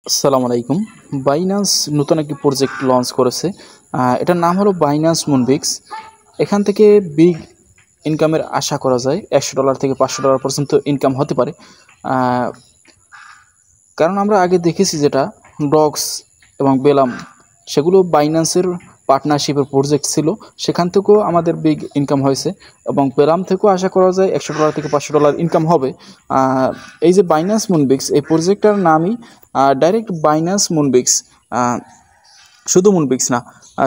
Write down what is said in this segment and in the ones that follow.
আসসালামু আলাইকুম। বাইন্যান্স নতুন একটি প্রজেক্ট লঞ্চ করেছে। এটার নাম হলো বাইন্যান্স মুনবিক্স। এখান থেকে বিগ ইনকামের আশা করা যায়। $100 থেকে $500 পর্যন্ত ইনকাম হতে পারে। আ কারণ আমরা আগে দেখেছি যেটা ডক্স এবং বেলাম সেগুলো বাইন্যান্সের পার্টনারশিপের প্রজেক্ট ছিল। সেখান থেকেও আমাদের বিগ ইনকাম হয়েছে এবং বেলাম থেকেও আশা করা যায় $100 থেকে $500 ইনকাম হবে। এই যে বাইন্যান্স মুনবিক্স এই প্রজেক্টটার নামই ডাইরেক্ট বাইন্যান্স মুনবিক্স, শুধু মুনবিক্স না।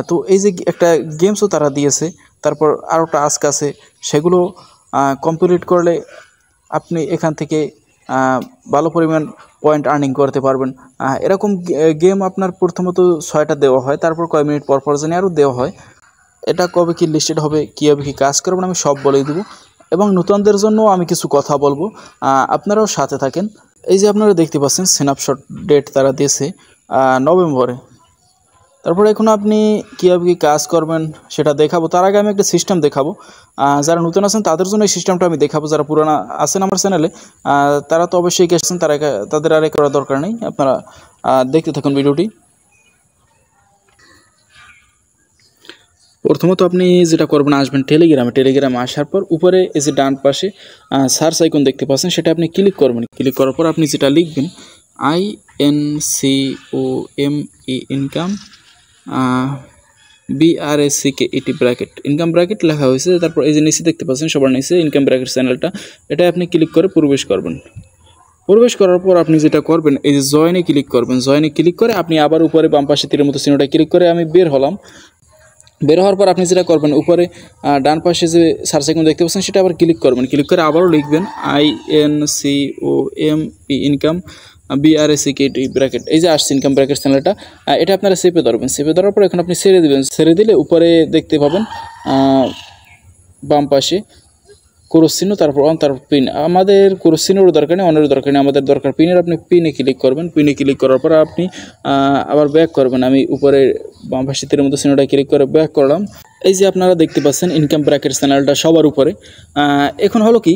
তো এই যে একটা গেমসও তারা দিয়েছে, তারপর আরও টাস্ক আছে, সেগুলো কমপ্লিট করলে আপনি এখান থেকে ভালো পরিমাণ পয়েন্ট আর্নিং করতে পারবেন। এরকম গেম আপনার প্রথমত 6টা দেওয়া হয়, তারপর কয়েক মিনিট পর পর জানি আরও দেওয়া হয়। এটা কবে কি লিস্টেড হবে, কীভাবে কী কাজ করবেন আমি সব বলেই দেবো এবং নতুনদের জন্য আমি কিছু কথা বলবো, আপনারাও সাথে থাকেন। এই যে আপনারা দেখতে পাচ্ছেন স্ন্যাপশট ডেট তারা দিয়েছে নভেম্বরে। তারপরে এখন আপনি কীভাবে কী কাজ করবেন সেটা দেখাবো। তার আগে আমি একটা সিস্টেম দেখাবো। যারা নতুন আছেন তাদের জন্য এই সিস্টেমটা আমি দেখাবো। যারা পুরানো আছেন আমার চ্যানেলে তারা তো অবশ্যই গেছেন, তাদের আর করার দরকার নেই। আপনারা দেখতে থাকুন ভিডিওটি। প্রথমত আপনি যেটা করবেন, আসবেন টেলিগ্রামে আসার পর উপরে এই যে ডান পাশে সার্চ আইকন দেখতে পাচ্ছেন, সেটা আপনি ক্লিক করবেন। ক্লিক করার পর আপনি যেটা লিখবেন INCOME income BRACKET bracket income bracket লেখা হয়েছে। তারপর এই যে নিচে দেখতে পাচ্ছেন সবার নিচে ইনকাম ব্র্যাকেট চ্যানেলটা, এটা আপনি ক্লিক করে প্রবেশ করবেন। প্রবেশ করার পর আপনি যেটা করবেন, এই যে জয়েনে ক্লিক করবেন। জয়েনে ক্লিক করে আপনি আবার উপরে বাম পাশে তীরের মতো চিহ্নটা ক্লিক করে আমি বের হলাম। বের হওয়ার পর আপনি যেটা করবেন, উপরে ডান পাশে যে সার্চ আইকন দেখতে পাচ্ছেন সেটা আবার ক্লিক করবেন। ক্লিক করে আবারও লিখবেন INCOME ইনকাম BRACKET ব্র্যাকেট। এই যে আসছে ইনকাম ব্র্যাকেট চ্যানেলটা, এটা আপনারা সেভে ধরবেন। সেভে ধরার পর এখন আপনি ছেড়ে দেবেন। ছেড়ে দিলে উপরে দেখতে পাবেন বাম পাশে ক্রস চিহ্ন, তারপর অন, তারপর পিন। আমাদের ক্রস চিহ্নেরও দরকার নেই, অনেরও দরকার নেই, আমাদের দরকার পিনের। আপনি পিনে ক্লিক করবেন। পিনে ক্লিক করার পর আপনি আবার ব্যাক করবেন। আমি উপরে বাম পাশে তীরের মতো চিহ্নটা ক্লিক করে ব্যাক করলাম। এই যে আপনারা দেখতে পাচ্ছেন ইনকাম ব্র্যাকেট চ্যানেলটা সবার উপরে। এখন হলো কি,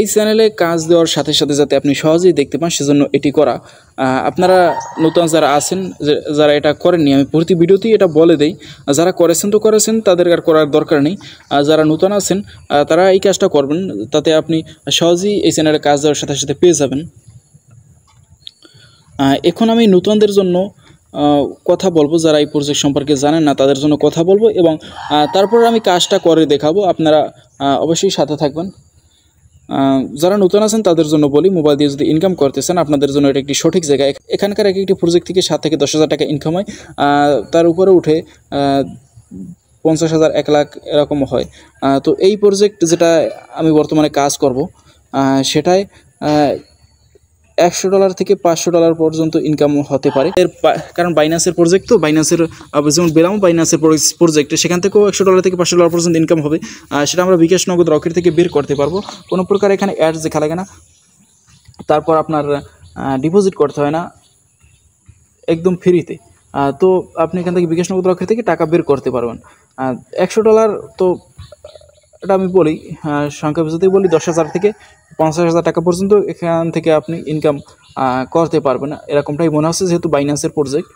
এই চ্যানেলে কাজ দেওয়ার সাথে সাথে যাতে আপনি সহজেই দেখতে পান সেজন্য এটি করা। আপনারা নতুন যারা আছেন, যারা এটা করেননি, আমি প্রতি ভিডিওতেই এটা বলে দেই। যারা করেছেন তো করেছেন, তাদের আর করার দরকার নেই। যারা নতুন আছেন তারা এই কাজটা করবেন, তাতে আপনি সহজেই এই চ্যানেলে কাজ দেওয়ার সাথে সাথে পেয়ে যাবেন। এখন আমি নতুনদের জন্য কথা বলবো, যারা এই প্রজেক্ট সম্পর্কে জানেন না তাদের জন্য কথা বলবো এবং তারপর আমি কাজটা করে দেখাবো। আপনারা অবশ্যই সাথে থাকবেন। যারা নতুন আছেন তাদের জন্য বলি, মোবাইল দিয়ে যদি ইনকাম করতেছেন আপনাদের জন্য এটা একটি সঠিক জায়গা। এখানকার একটি প্রজেক্ট থেকে 7 থেকে 10 হাজার টাকা ইনকাম হয়, তার উপরে উঠে 50,000 1 লাখ এরকম হয়। তো এই প্রজেক্ট যেটা আমি বর্তমানে কাজ করব সেটায় $100 থেকে $500 পর্যন্ত ইনকাম হতে পারে। কারণ বাইন্যান্সের প্রজেক্ট, তো বাইন্যান্সের যেমন বেলাম বাইন্যান্সের প্রজেক্ট, সেখান থেকেও $100 থেকে $500 পর্যন্ত ইনকাম হবে। সেটা আমরা বিকাশ নগদ রকেট থেকে বের করতে পারবো। কোনো প্রকার এখানে অ্যাডস দেখা লাগে না, তারপর আপনার ডিপোজিট করতে হয় না, একদম ফ্রিতে। তো আপনি এখান থেকে বিকাশ নগদ রকেট থেকে টাকা বের করতে পারবেন। $100 তো এটা আমি বলি সংখ্যা যদি বলি 10,000 থেকে 50,000 টাকা পর্যন্ত এখান থেকে আপনি ইনকাম করতে পারবেন, এরকমটাই মনে হচ্ছে যেহেতু বাইন্যান্সের প্রজেক্ট।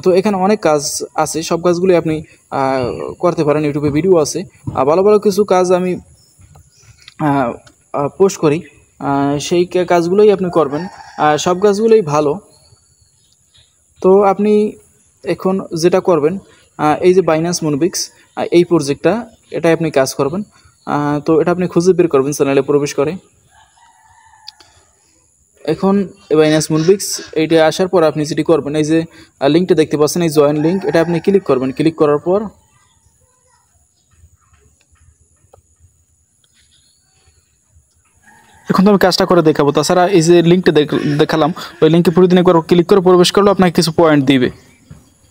তো এখানে অনেক কাজ আছে, সব কাজগুলি আপনি করতে পারেন। ইউটিউবে ভিডিও আছে, ভালো ভালো কিছু কাজ আমি পোস্ট করি, সেই কাজগুলোই আপনি করবেন। সব কাজগুলোই ভালো। তো আপনি এখন যেটা করবেন, এই যে বাইন্যান্স মুনবিক্স এই প্রজেক্টটা, এটাই আপনি কাজ করবেন। তো এটা আপনি খুঁজে বের করবেন চ্যানেলে প্রবেশ করে। এখন বাইন্যান্স মুনবিক্স এইটা আসার পর আপনি যেটি করবেন, এই যে লিঙ্কটা দেখতে পাচ্ছেন, এই জয়েন লিঙ্ক, এটা আপনি ক্লিক করবেন। ক্লিক করার পর এখন তো আমি কাজটা করে দেখাবো। তাছাড়া এই যে লিঙ্কটা দেখালাম, ওই লিঙ্কে প্রতিদিন একবার ক্লিক করে প্রবেশ করলে আপনাকে কিছু পয়েন্ট দিবে।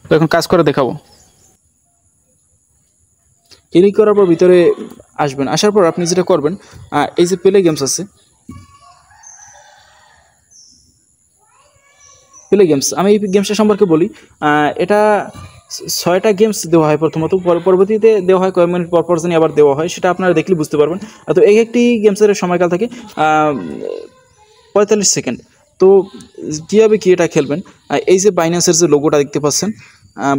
তো এখন কাজ করে দেখাবো। ক্লিক করার পর ভিতরে আসবেন। আসার পর আপনি যেটা করবেন, এই যে প্লে গেমস আছে, প্লে গেমস, আমি এই গেমসটা সম্পর্কে বলি। এটা 6টা গেমস দেওয়া হয় প্রথমত, পরবর্তীতে দেওয়া হয় কয়েক মিনিট পর পর জানি আবার দেওয়া হয়, সেটা আপনারা দেখলে বুঝতে পারবেন। তো এই একটি গেমসের সময়কাল থাকে 45 সেকেন্ড। তো কীভাবে কি এটা খেলবেন, এই যে বাইন্যান্সের যে লোগোটা দেখতে পাচ্ছেন,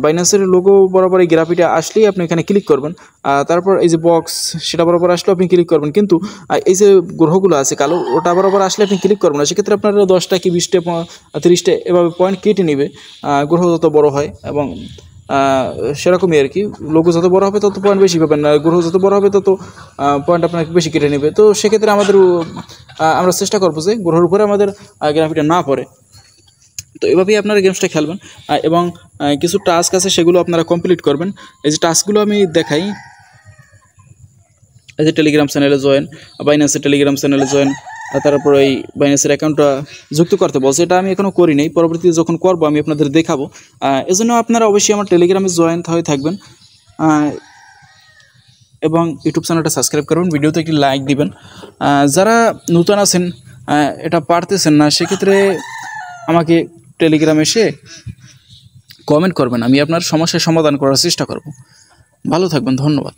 বাইন্যান্সের লোগো বরাবর এই গ্রাফিটা আসলেই আপনি এখানে ক্লিক করবেন। তারপর এই যে বক্স সেটা বরাবর আসলেও আপনি ক্লিক করবেন, কিন্তু এই যে গ্রহগুলো আছে কালো ওটা বরাবর আসলে আপনি ক্লিক করবেন না। সেক্ষেত্রে আপনার 10টা কি 20টা 30টা এভাবে পয়েন্ট কেটে নেবে গ্রহ যত বড় হয়, এবং সেরকমই আর কি। লোগো যত বড় হবে তত পয়েন্ট বেশি পাবেন, গ্রহ যত বড় হবে তত পয়েন্ট আপনাকে বেশি কেটে নেবে। তো সেক্ষেত্রে আমরা চেষ্টা করবো যে গ্রহের উপরে আমাদের গ্রাফিটা না পড়ে। তো এভাবেই আপনারা গেমসটা খেলবেন, এবং কিছু টাস্ক আছে সেগুলো আপনারা কমপ্লিট করবেন। এই যে টাস্কগুলো আমি দেখাই, এই যে টেলিগ্রাম চ্যানেলে জয়েন, বাইন্যান্সের টেলিগ্রাম চ্যানেলে জয়েন, তারপর এই বাইন্যান্সের অ্যাকাউন্টটা যুক্ত করতে বলছে। এটা আমি এখনও করি নাই, পরবর্তীতে যখন করবো আমি আপনাদের দেখাবো। এজন্য আপনারা অবশ্যই আমার টেলিগ্রামে জয়েন হয়ে থাকবেন, এবং ইউটিউব চ্যানেলটা সাবস্ক্রাইব করবেন, ভিডিওতে একটি লাইক দিবেন। যারা নতুন আছেন এটা পারতেছেন না, সেক্ষেত্রে আমাকে টেলিগ্রামে এসে কমেন্ট করবেন, আমি আপনার সমস্যার সমাধান করার চেষ্টা করব। ভালো থাকবেন, ধন্যবাদ।